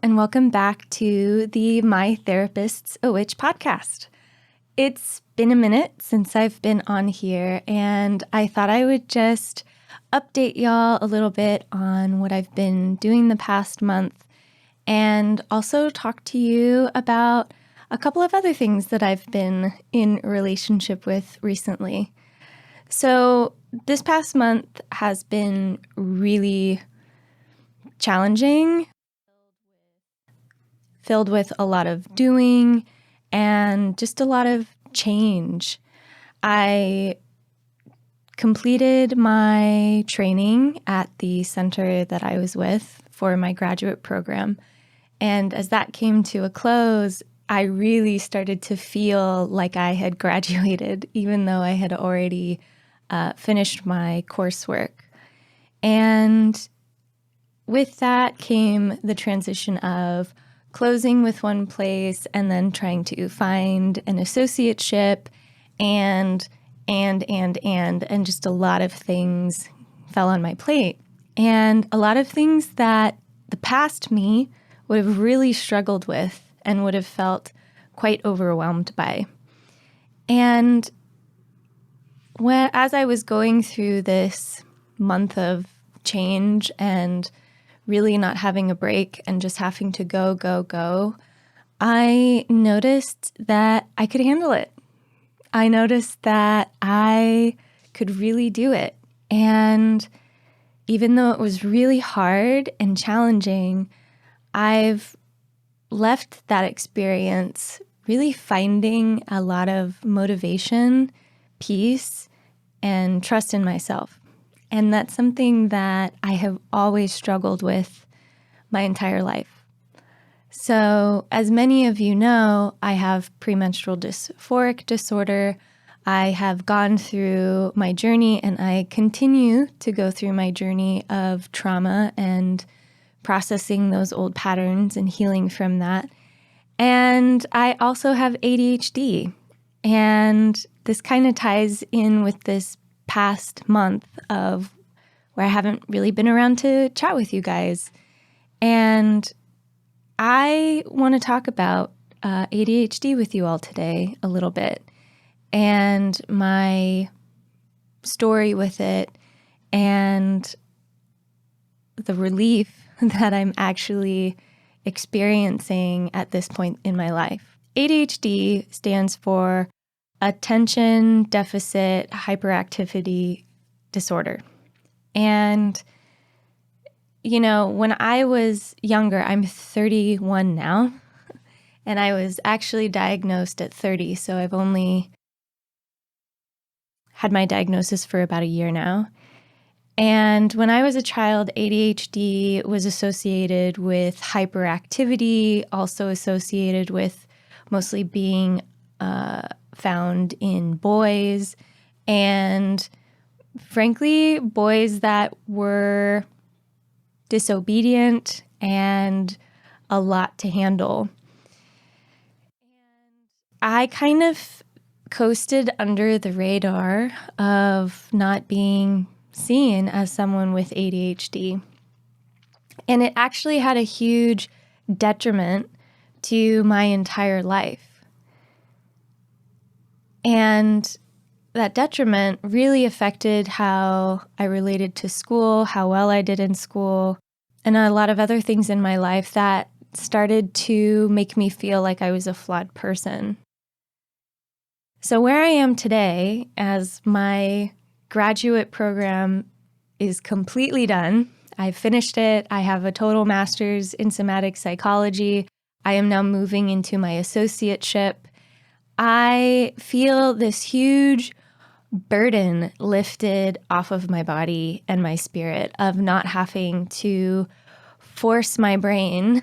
and welcome back to the My Therapist's a Witch podcast. It's been a minute since I've been on here, and I thought I would just update y'all a little bit on what I've been doing the past month, and also talk to you about a couple of other things that I've been in a relationship with recently. So this past month has been really challenging, filled with a lot of doing and just a lot of change. I completed my training at the center that I was with for my graduate program. And as that came to a close, I really started to feel like I had graduated, even though I had already finished my coursework. And with that came the transition of closing with one place and then trying to find an associateship and just a lot of things fell on my plate. And a lot of things that the past me would have really struggled with and would have felt quite overwhelmed by. And as I was going through this month of change and really not having a break and just having to go, I noticed that I could handle it. I noticed that I could really do it. And even though it was really hard and challenging, I've left that experience really finding a lot of motivation, peace, and trust in myself. And that's something that I have always struggled with my entire life. So, as many of you know, I have premenstrual dysphoric disorder. I have gone through my journey, and I continue to go through my journey of trauma and processing those old patterns and healing from that. And I also have ADHD. And this kind of ties in with this past month of where I haven't really been around to chat with you guys. And I want to talk about ADHD with you all today a little bit and my story with it and the relief that I'm actually experiencing at this point in my life. ADHD stands for Attention Deficit Hyperactivity Disorder. And, you know, when I was younger, I'm 31 now, and I was actually diagnosed at 30, so I've only had my diagnosis for about a year now. And when I was a child, ADHD was associated with hyperactivity, also associated with mostly being found in boys, and frankly, boys that were disobedient and a lot to handle. And I kind of coasted under the radar of not being seen as someone with ADHD. And it actually had a huge detriment to my entire life. And that detriment really affected how I related to school, how well I did in school, and a lot of other things in my life that started to make me feel like I was a flawed person. So where I am today, as my graduate program is completely done, I've finished it, I have a total master's in somatic psychology, I am now moving into my associateship, I feel this huge burden lifted off of my body and my spirit of not having to force my brain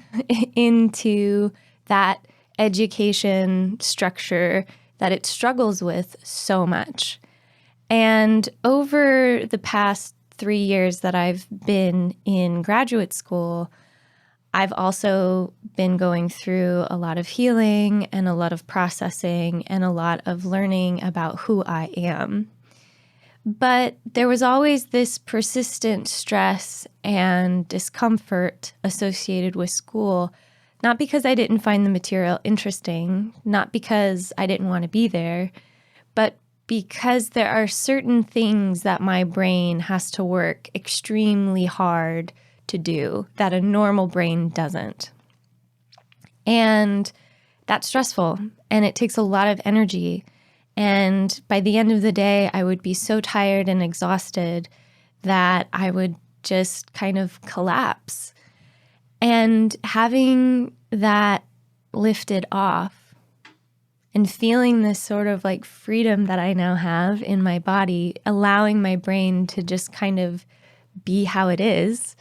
into that education structure that it struggles with so much. And over the past 3 years that I've been in graduate school, I've also been going through a lot of healing and a lot of processing and a lot of learning about who I am. But there was always this persistent stress and discomfort associated with school Not because I didn't find the material interesting, not because I didn't want to be there, but because there are certain things that my brain has to work extremely hard to do that a normal brain doesn't. And that's stressful, and it takes a lot of energy. And by the end of the day, I would be so tired and exhausted that I would just kind of collapse. And having that lifted off and feeling this sort of like freedom that I now have in my body, allowing my brain to just kind of be how it is,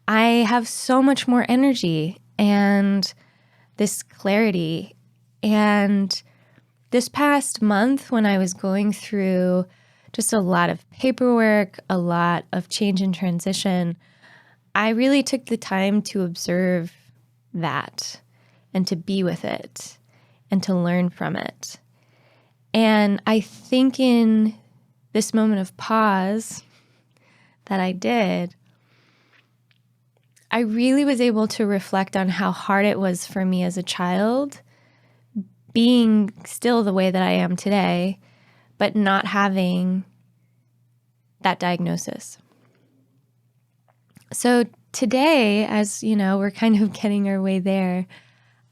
I have so much more energy and this clarity. And this past month, when I was going through just a lot of paperwork, a lot of change and transition, I really took the time to observe that and to be with it and to learn from it. And I think in this moment of pause that I did, I really was able to reflect on how hard it was for me as a child, being still the way that I am today, but not having that diagnosis. So today, as you know, we're kind of getting our way there,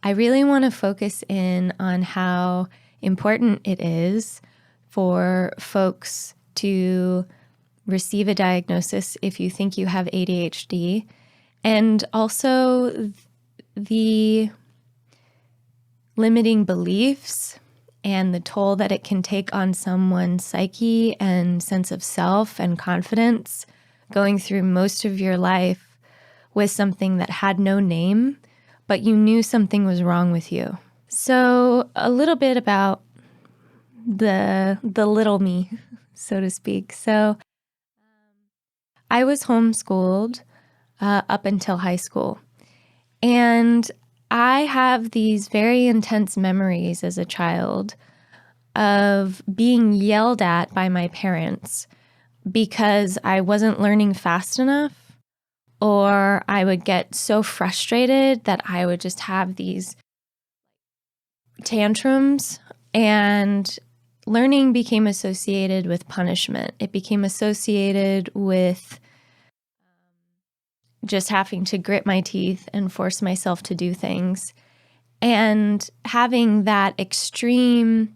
I really want to focus in on how important it is for folks to receive a diagnosis if you think you have ADHD, and also the limiting beliefs and the toll that it can take on someone's psyche and sense of self and confidence going through most of your life with something that had no name, but you knew something was wrong with you. So a little bit about the little me, so to speak. So I was homeschooled up until high school. And I have these very intense memories as a child of being yelled at by my parents because I wasn't learning fast enough, or I would get so frustrated that I would just have these tantrums, and learning became associated with punishment. It became associated with just having to grit my teeth and force myself to do things. And having that extremely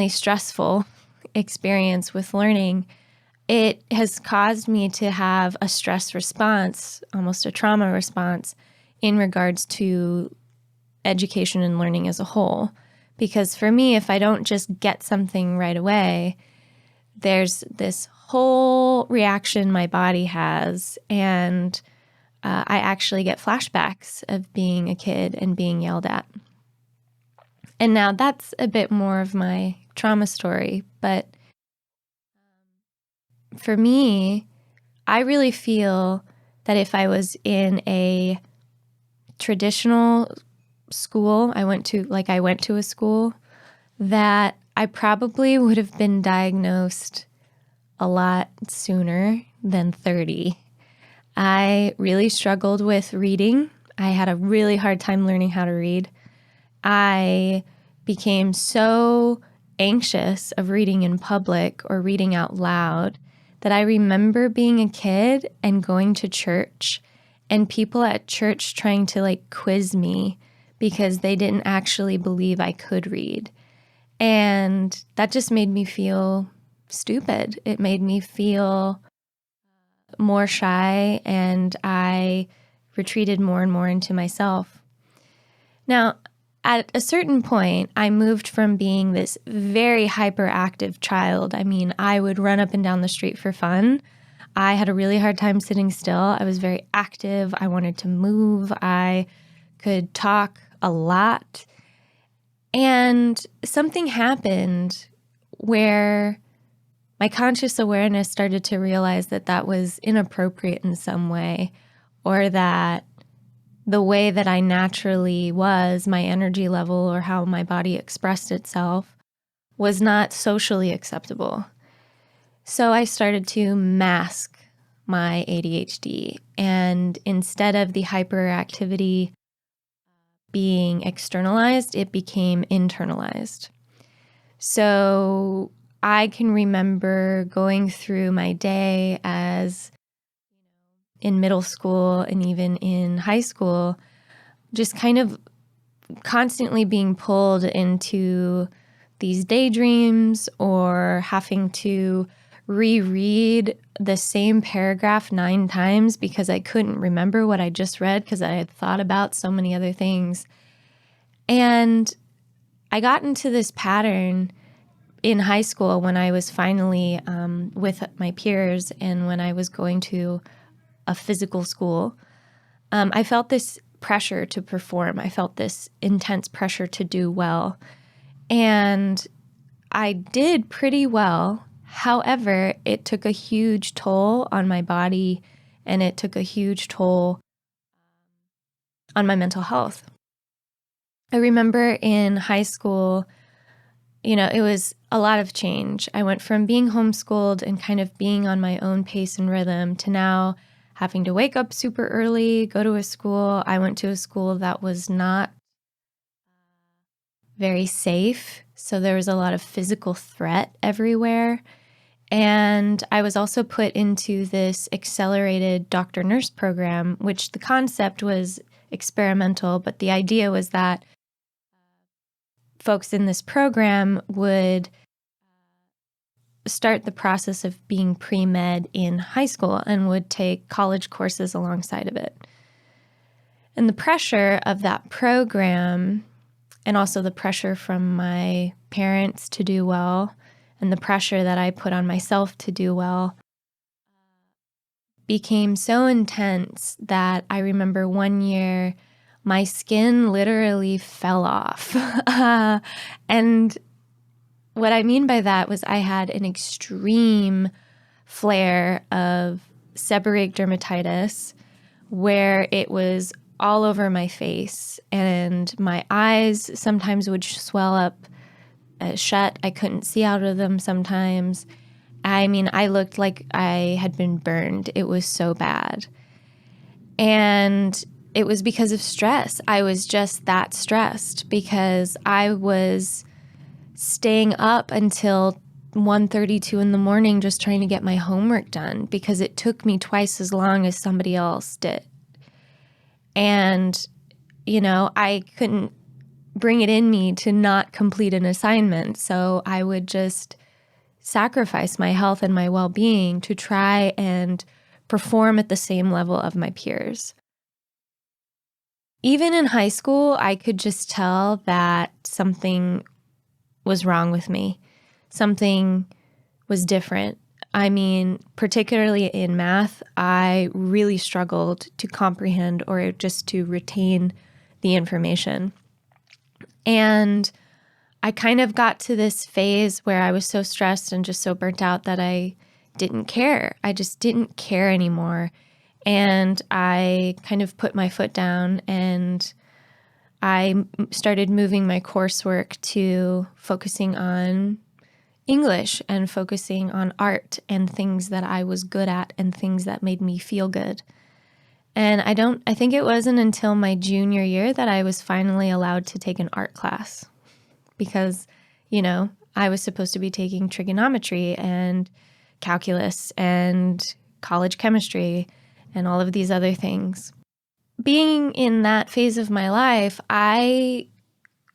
stressful experience with learning, it has caused me to have a stress response, almost a trauma response, in regards to education and learning as a whole. Because for me, if I don't just get something right away, there's this whole reaction my body has, and I actually get flashbacks of being a kid and being yelled at. And now that's a bit more of my trauma story, but for me, I really feel that if I was in a traditional school, I went to a school, that I probably would have been diagnosed a lot sooner than 30. I really struggled with reading. I had a really hard time learning how to read. I became so anxious of reading in public or reading out loud that I remember being a kid and going to church and people at church trying to quiz me because they didn't actually believe I could read. And that just made me feel stupid. It made me feel more shy, and I retreated more and more into myself. Now, at a certain point, I moved from being this very hyperactive child. I mean, I would run up and down the street for fun. I had a really hard time sitting still. I was very active. I wanted to move. I could talk a lot. And something happened where my conscious awareness started to realize that that was inappropriate in some way, or that the way that I naturally was, my energy level or how my body expressed itself, was not socially acceptable. So I started to mask my ADHD. And instead of the hyperactivity being externalized, it became internalized. So I can remember going through my day as in middle school and even in high school, just kind of constantly being pulled into these daydreams or having to reread the same paragraph 9 times because I couldn't remember what I just read because I had thought about so many other things. And I got into this pattern in high school when I was finally with my peers and when I was going to a physical school. I felt this pressure to perform. I felt this intense pressure to do well. And I did pretty well. However, it took a huge toll on my body and it took a huge toll on my mental health. I remember in high school, it was a lot of change. I went from being homeschooled and kind of being on my own pace and rhythm to now having to wake up super early, go to a school. I went to a school that was not very safe. So there was a lot of physical threat everywhere. And I was also put into this accelerated doctor-nurse program, which the concept was experimental, but the idea was that folks in this program would start the process of being pre-med in high school and would take college courses alongside of it. And the pressure of that program, and also the pressure from my parents to do well, and the pressure that I put on myself to do well, became so intense that I remember one year my skin literally fell off. And what I mean by that was I had an extreme flare of seborrheic dermatitis where it was all over my face and my eyes sometimes would swell up shut. I couldn't see out of them sometimes. I mean, I looked like I had been burned. It was so bad. And it was because of stress. I was just that stressed because I was staying up until 1:32 in the morning just trying to get my homework done because it took me twice as long as somebody else did. And, I couldn't bring it in me to not complete an assignment. So I would just sacrifice my health and my well-being to try and perform at the same level of my peers. Even in high school, I could just tell that something was wrong with me. Something was different. I mean, particularly in math, I really struggled to comprehend or just to retain the information. And I kind of got to this phase where I was so stressed and just so burnt out that I didn't care. I just didn't care anymore. And I kind of put my foot down and I started moving my coursework to focusing on English and focusing on art and things that I was good at and things that made me feel good. And I think it wasn't until my junior year that I was finally allowed to take an art class because, I was supposed to be taking trigonometry and calculus and college chemistry and all of these other things. Being in that phase of my life,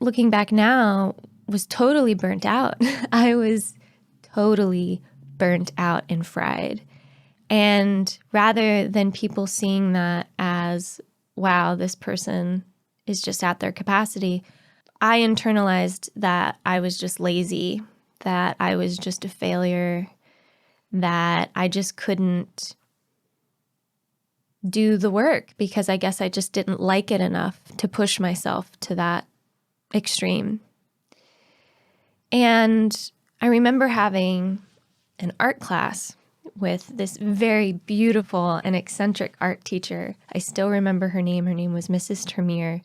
looking back now, was totally burnt out. I was totally burnt out and fried. And rather than people seeing that as, wow, this person is just at their capacity, I internalized that I was just lazy, that I was just a failure, that I just couldn't do the work because I guess I just didn't like it enough to push myself to that extreme. And I remember having an art class with this very beautiful and eccentric art teacher. I still remember her name. Her name was Mrs. Termier.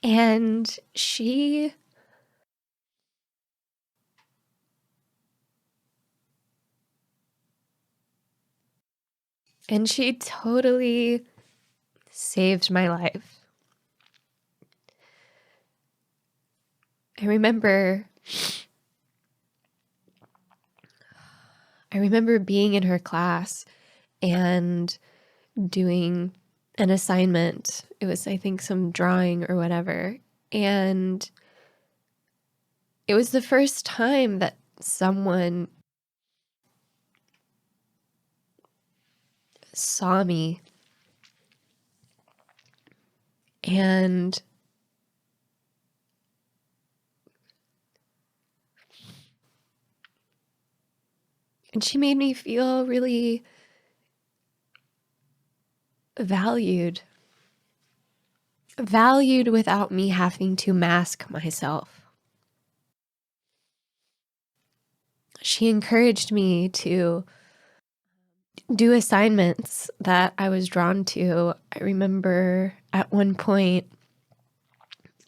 And she totally saved my life. I remember being in her class and doing an assignment. It was, I think, some drawing or whatever. And it was the first time that someone saw me and she made me feel really valued without me having to mask myself. She encouraged me to do assignments that I was drawn to. I remember at one point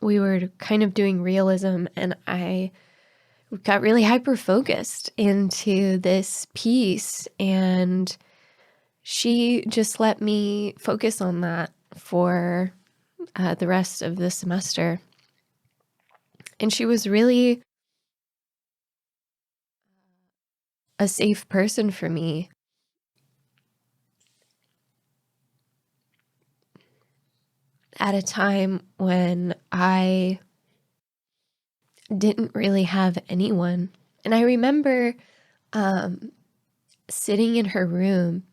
we were kind of doing realism, and I got really hyper-focused into this piece, and she just let me focus on that for the rest of the semester. And she was really a safe person for me. At a time when I didn't really have anyone. And I remember sitting in her room,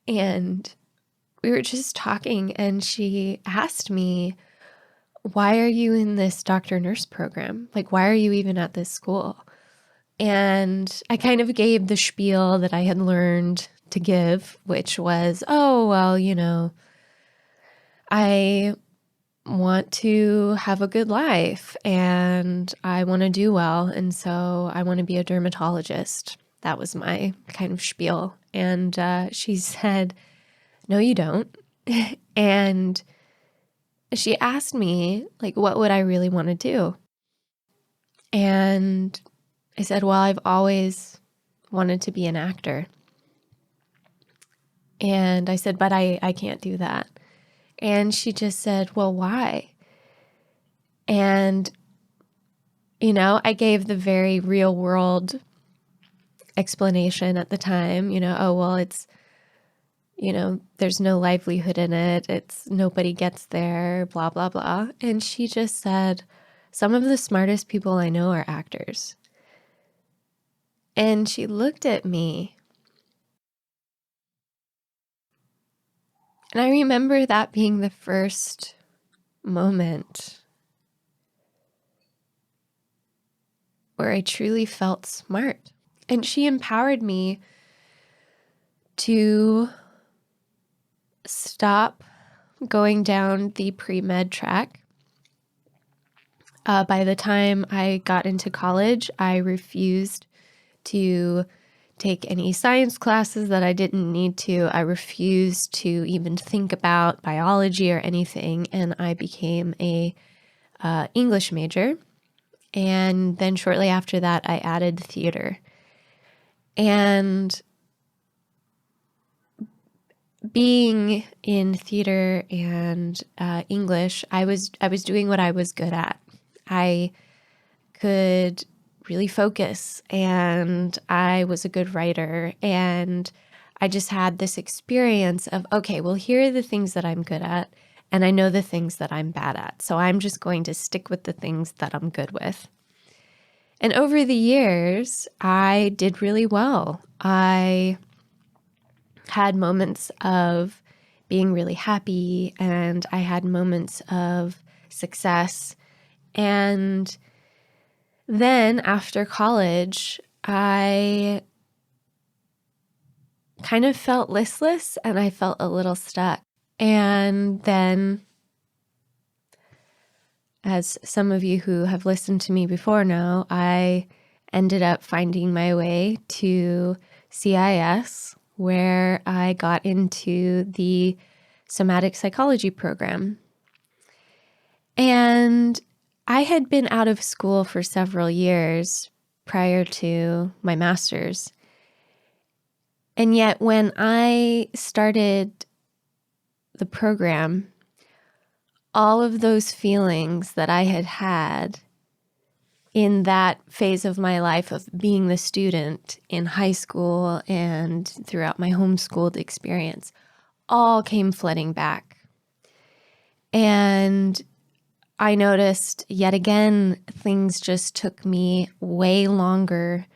and we were just talking, and she asked me, why are you in this doctor nurse program? Like, why are you even at this school? And I kind of gave the spiel that I had learned to give, which was, oh, well, you know, I want to have a good life and I want to do well. And so I want to be a dermatologist. That was my kind of spiel. And she said, no, you don't. And she asked me, like, what would I really want to do? And I said, well, I've always wanted to be an actor. And I said, but I can't do that. And she just said, well, why? And, you know, I gave the very real world explanation at the time, you know, oh, well, it's, you know, there's no livelihood in it. It's nobody gets there, blah, blah, blah. And she just said, some of the smartest people I know are actors. And she looked at me. And I remember that being the first moment where I truly felt smart. And she empowered me to stop going down the pre-med track. By the time I got into college, I refused to take any science classes that I didn't need to. I refused to even think about biology or anything, and I became a English major. And then shortly after that, I added theater. And being in theater and English, I was doing what I was good at. I could really focus, and I was a good writer, and I just had this experience of, okay, well, here are the things that I'm good at, and I know the things that I'm bad at. So I'm just going to stick with the things that I'm good with. And over the years, I did really well. I had moments of being really happy, and I had moments of success. And then after college, I kind of felt listless and I felt a little stuck. And then, as some of you who have listened to me before know, I ended up finding my way to CIS, where I got into the somatic psychology program. And I had been out of school for several years prior to my master's. And yet when I started the program, all of those feelings that I had had in that phase of my life of being the student in high school and throughout my homeschooled experience all came flooding back. And I noticed yet again, things just took me way longer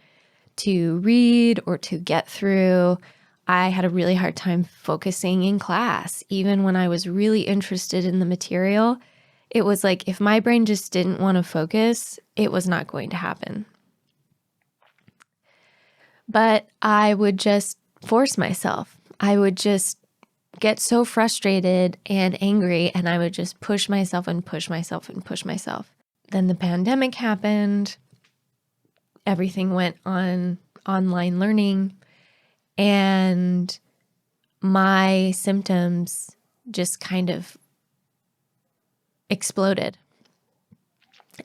to read or to get through. I had a really hard time focusing in class. Even when I was really interested in the material, it was like if my brain just didn't want to focus, it was not going to happen. But I would just force myself. I would just get so frustrated and angry, and I would just push myself and push myself and push myself. Then the pandemic happened. Everything went on online learning, and my symptoms just kind of exploded.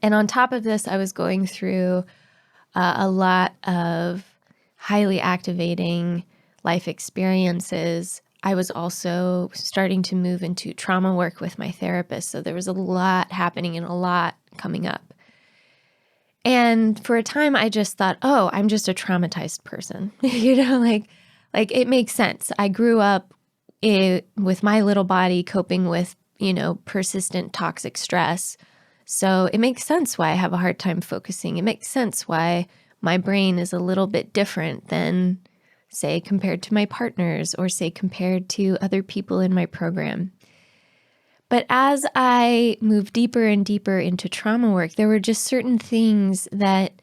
And on top of this, I was going through a lot of highly activating life experiences. I was also starting to move into trauma work with my therapist. So there was a lot happening and a lot coming up. And for a time, I just thought, oh, I'm just a traumatized person. Like it makes sense. I grew up with my little body coping with, persistent toxic stress. So it makes sense why I have a hard time focusing. It makes sense why my brain is a little bit different than, say, compared to my partners or, say, compared to other people in my program. But as I moved deeper and deeper into trauma work, there were just certain things that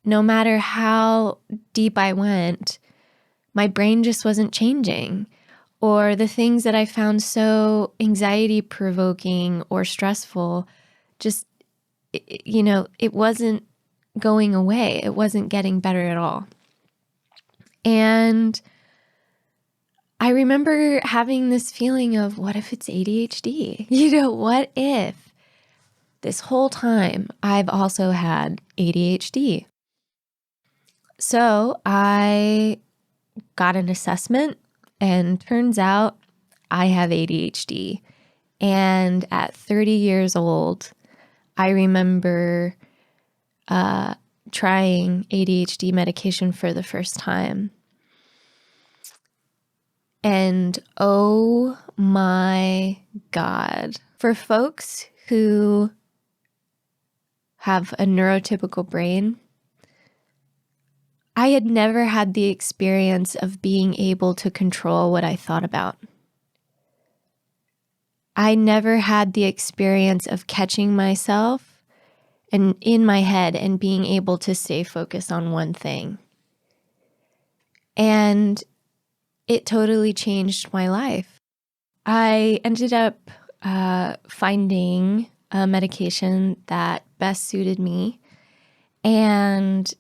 no matter how deep I went, my brain just wasn't changing. Or the things that I found so anxiety provoking or stressful, just, it wasn't going away. It wasn't getting better at all. And I remember having this feeling of, what if it's ADHD? What if this whole time I've also had ADHD? So I got an assessment, and turns out I have ADHD. And at 30 years old, I remember trying ADHD medication for the first time. And oh my God, for folks who have a neurotypical brain, I had never had the experience of being able to control what I thought about. I never had the experience of catching myself and in my head and being able to stay focused on one thing. And it totally changed my life. I ended up finding a medication that best suited me. And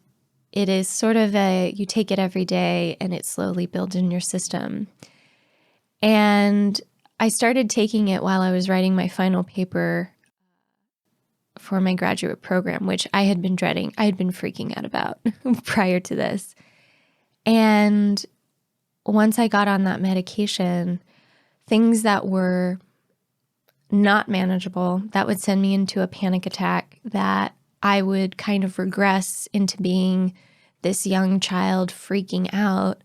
it is sort of you take it every day and it slowly builds in your system. And I started taking it while I was writing my final paper for my graduate program, which I had been dreading. I had been freaking out about prior to this. And once I got on that medication, things that were not manageable, that would send me into a panic attack, that I would kind of regress into being this young child freaking out,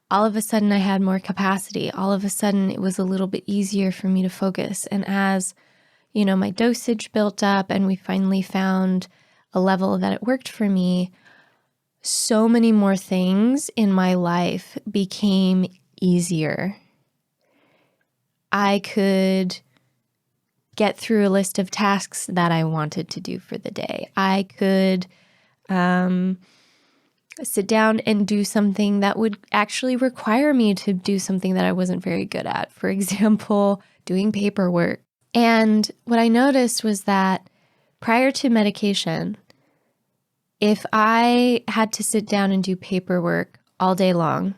all of a sudden I had more capacity. All of a sudden it was a little bit easier for me to focus. And as, my dosage built up and we finally found a level that it worked for me, so many more things in my life became easier. I could get through a list of tasks that I wanted to do for the day. I could sit down and do something that would actually require me to do something that I wasn't very good at. For example, doing paperwork. And what I noticed was that prior to medication, if I had to sit down and do paperwork all day long,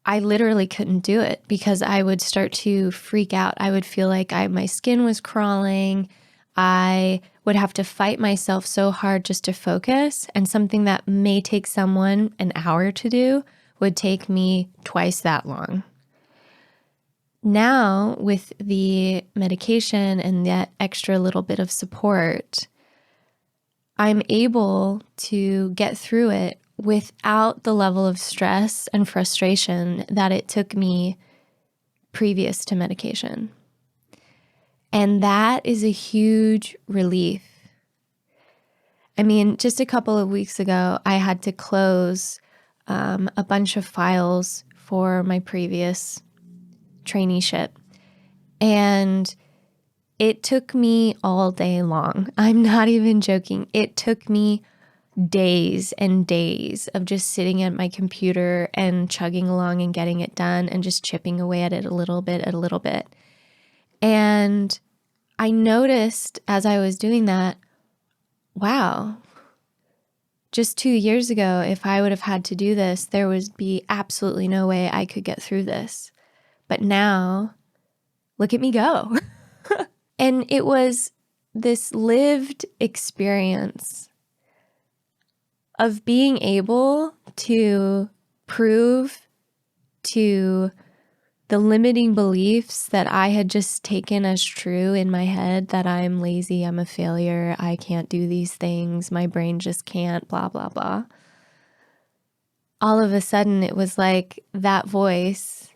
I literally couldn't do it because I would start to freak out. I would feel like my skin was crawling. I would have to fight myself so hard just to focus. And something that may take someone an hour to do would take me twice that long. Now, with the medication and that extra little bit of support, I'm able to get through it without the level of stress and frustration that it took me previous to medication. And that is a huge relief. I mean, just a couple of weeks ago, I had to close a bunch of files for my previous traineeship. And it took me all day long. I'm not even joking. It took me days and days of just sitting at my computer and chugging along and getting it done and just chipping away at it a little bit at a little bit. And I noticed as I was doing that, wow, just 2 years ago, if I would have had to do this, there would be absolutely no way I could get through this. But now, look at me go. And it was this lived experience of being able to prove to the limiting beliefs that I had just taken as true in my head, that I'm lazy, I'm a failure, I can't do these things, my brain just can't, blah, blah, blah. All of a sudden, it was like that voice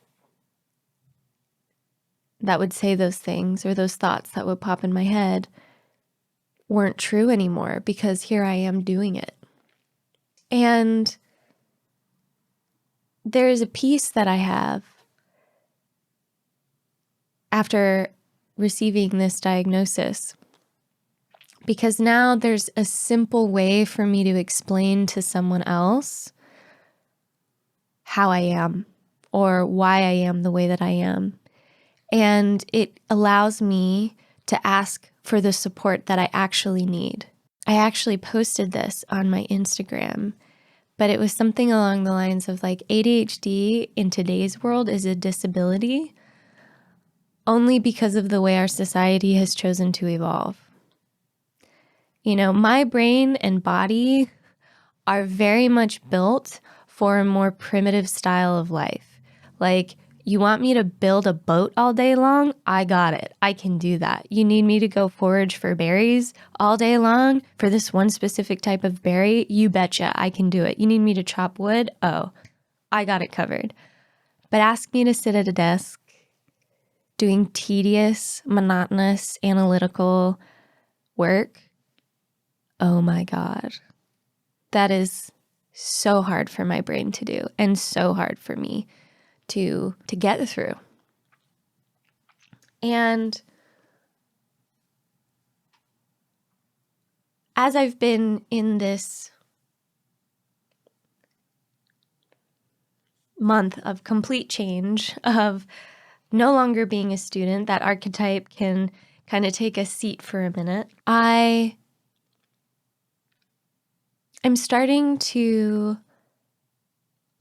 that would say those things, or those thoughts that would pop in my head, weren't true anymore, because here I am doing it. And there is a peace that I have after receiving this diagnosis, because now there's a simple way for me to explain to someone else how I am or why I am the way that I am. And it allows me to ask for the support that I actually need. I actually posted this on my Instagram, but it was something along the lines of like, ADHD in today's world is a disability only because of the way our society has chosen to evolve. You know, my brain and body are very much built for a more primitive style of life. Like, you want me to build a boat all day long? I got it. I can do that. You need me to go forage for berries all day long for this one specific type of berry? You betcha, I can do it. You need me to chop wood? Oh, I got it covered. But ask me to sit at a desk doing tedious, monotonous, analytical work. Oh my God. That is so hard for my brain to do, and so hard for me to get through. And as I've been in this month of complete change, of no longer being a student, that archetype can kind of take a seat for a minute, I'm starting to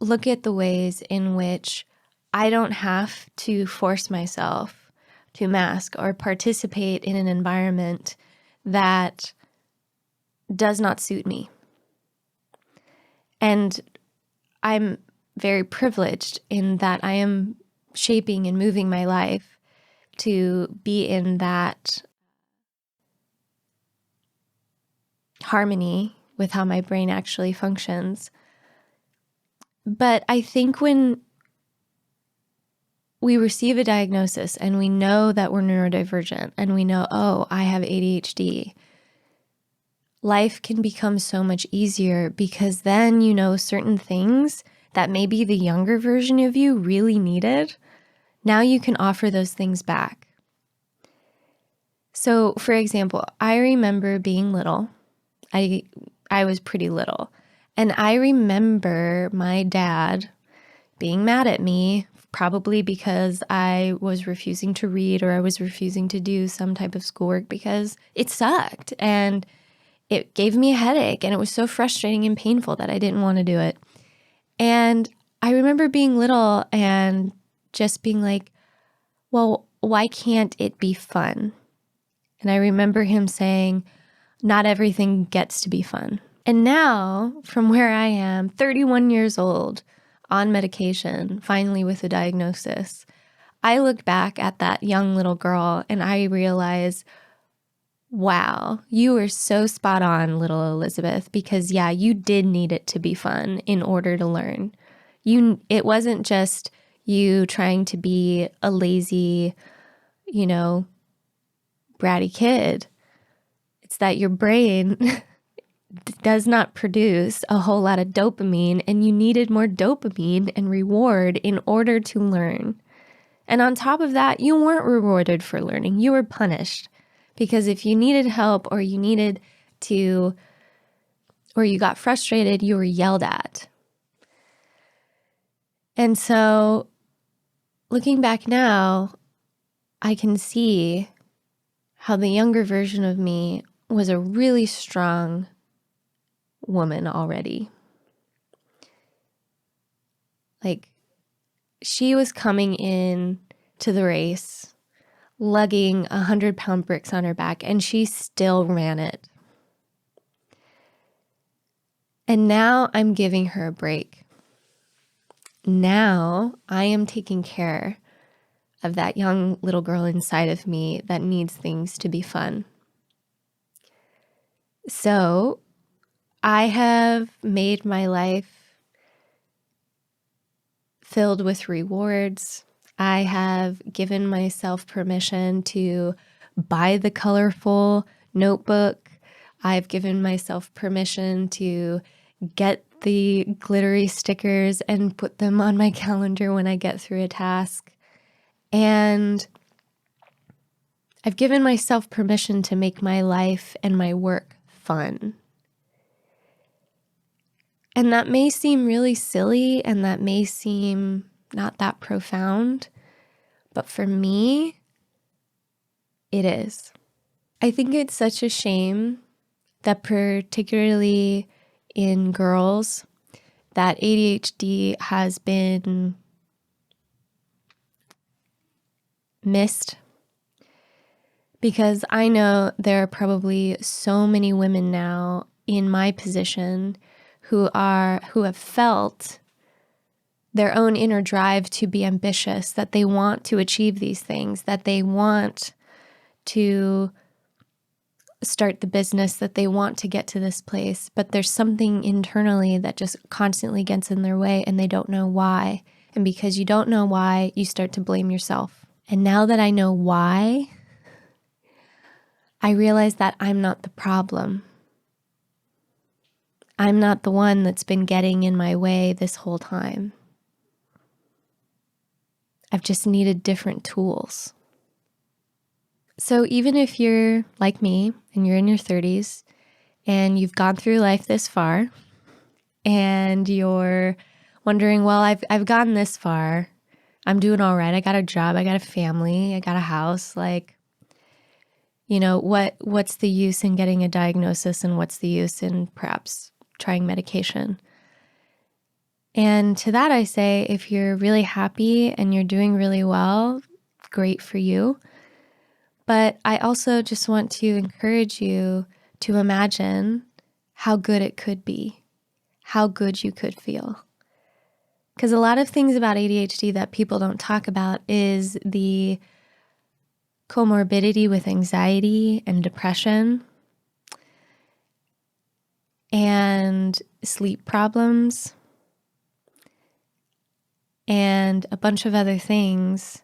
look at the ways in which I don't have to force myself to mask or participate in an environment that does not suit me. And I'm very privileged in that I am shaping and moving my life to be in that harmony with how my brain actually functions. But I think when we receive a diagnosis and we know that we're neurodivergent and we know, oh, I have ADHD, life can become so much easier, because then you know certain things that maybe the younger version of you really needed. Now you can offer those things back. So, for example, I remember being little. I was pretty little. And I remember my dad being mad at me, probably because I was refusing to read or I was refusing to do some type of schoolwork because it sucked and it gave me a headache and it was so frustrating and painful that I didn't want to do it. And I remember being little and just being like, well, why can't it be fun? And I remember him saying, not everything gets to be fun. And now, from where I am, 31 years old, on medication, finally with a diagnosis, I look back at that young little girl and I realize, wow, you were so spot on, little Elizabeth, because yeah, you did need it to be fun in order to learn. It wasn't just you trying to be a lazy, bratty kid. It's that your brain does not produce a whole lot of dopamine, and you needed more dopamine and reward in order to learn. And on top of that, you weren't rewarded for learning. You were punished. Because if you needed help or you got frustrated, you were yelled at. And so looking back now, I can see how the younger version of me was a really strong woman already. Like, she was coming in to the race, lugging 100-pound bricks on her back, and she still ran it. And now I'm giving her a break. Now I am taking care of that young little girl inside of me that needs things to be fun. So I have made my life filled with rewards. I have given myself permission to buy the colorful notebook. I've given myself permission to get the glittery stickers and put them on my calendar when I get through a task. And I've given myself permission to make my life and my work fun. And that may seem really silly and that may seem not that profound, but for me, it is. I think it's such a shame that particularly in girls, that ADHD has been missed, because I know there are probably so many women now in my position who have felt their own inner drive to be ambitious, that they want to achieve these things, that they want to start the business, that they want to get to this place, but there's something internally that just constantly gets in their way and they don't know why. And because you don't know why, you start to blame yourself. And now that I know why, I realize that I'm not the problem. I'm not the one that's been getting in my way this whole time. I've just needed different tools. So even if you're like me and you're in your 30s and you've gone through life this far and you're wondering, well, I've gotten this far. I'm doing all right. I got a job. I got a family. I got a house. What's the use in getting a diagnosis, and what's the use in perhaps trying medication? And to that I say, if you're really happy and you're doing really well, great for you. But I also just want to encourage you to imagine how good it could be, how good you could feel. Because a lot of things about ADHD that people don't talk about is the comorbidity with anxiety and depression and sleep problems and a bunch of other things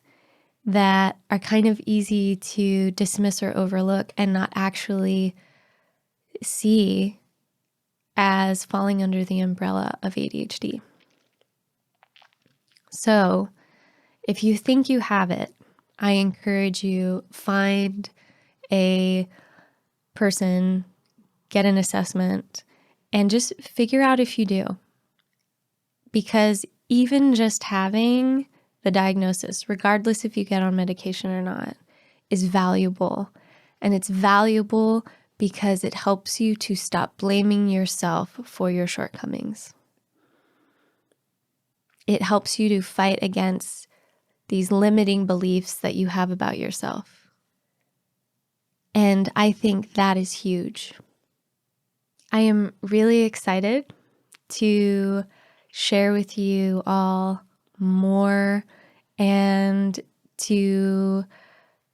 that are kind of easy to dismiss or overlook and not actually see as falling under the umbrella of ADHD. So if you think you have it, I encourage you, find a person, get an assessment, and just figure out if you do. Because even just having the diagnosis, regardless if you get on medication or not, is valuable. And it's valuable because it helps you to stop blaming yourself for your shortcomings. it helps you to fight against these limiting beliefs that you have about yourself. And I think that is huge. I am really excited to share with you all more and to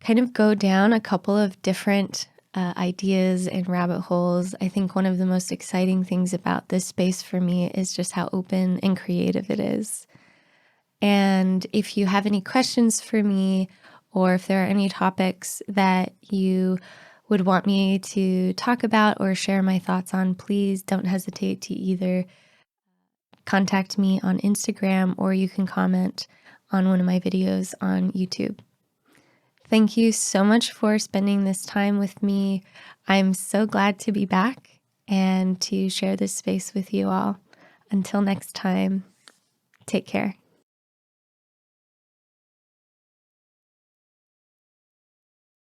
kind of go down a couple of different ideas and rabbit holes. I think one of the most exciting things about this space for me is just how open and creative it is. And if you have any questions for me, or if there are any topics that you would want me to talk about or share my thoughts on, please don't hesitate to either contact me on Instagram or you can comment on one of my videos on YouTube. Thank you so much for spending this time with me. I'm so glad to be back and to share this space with you all. Until next time, take care.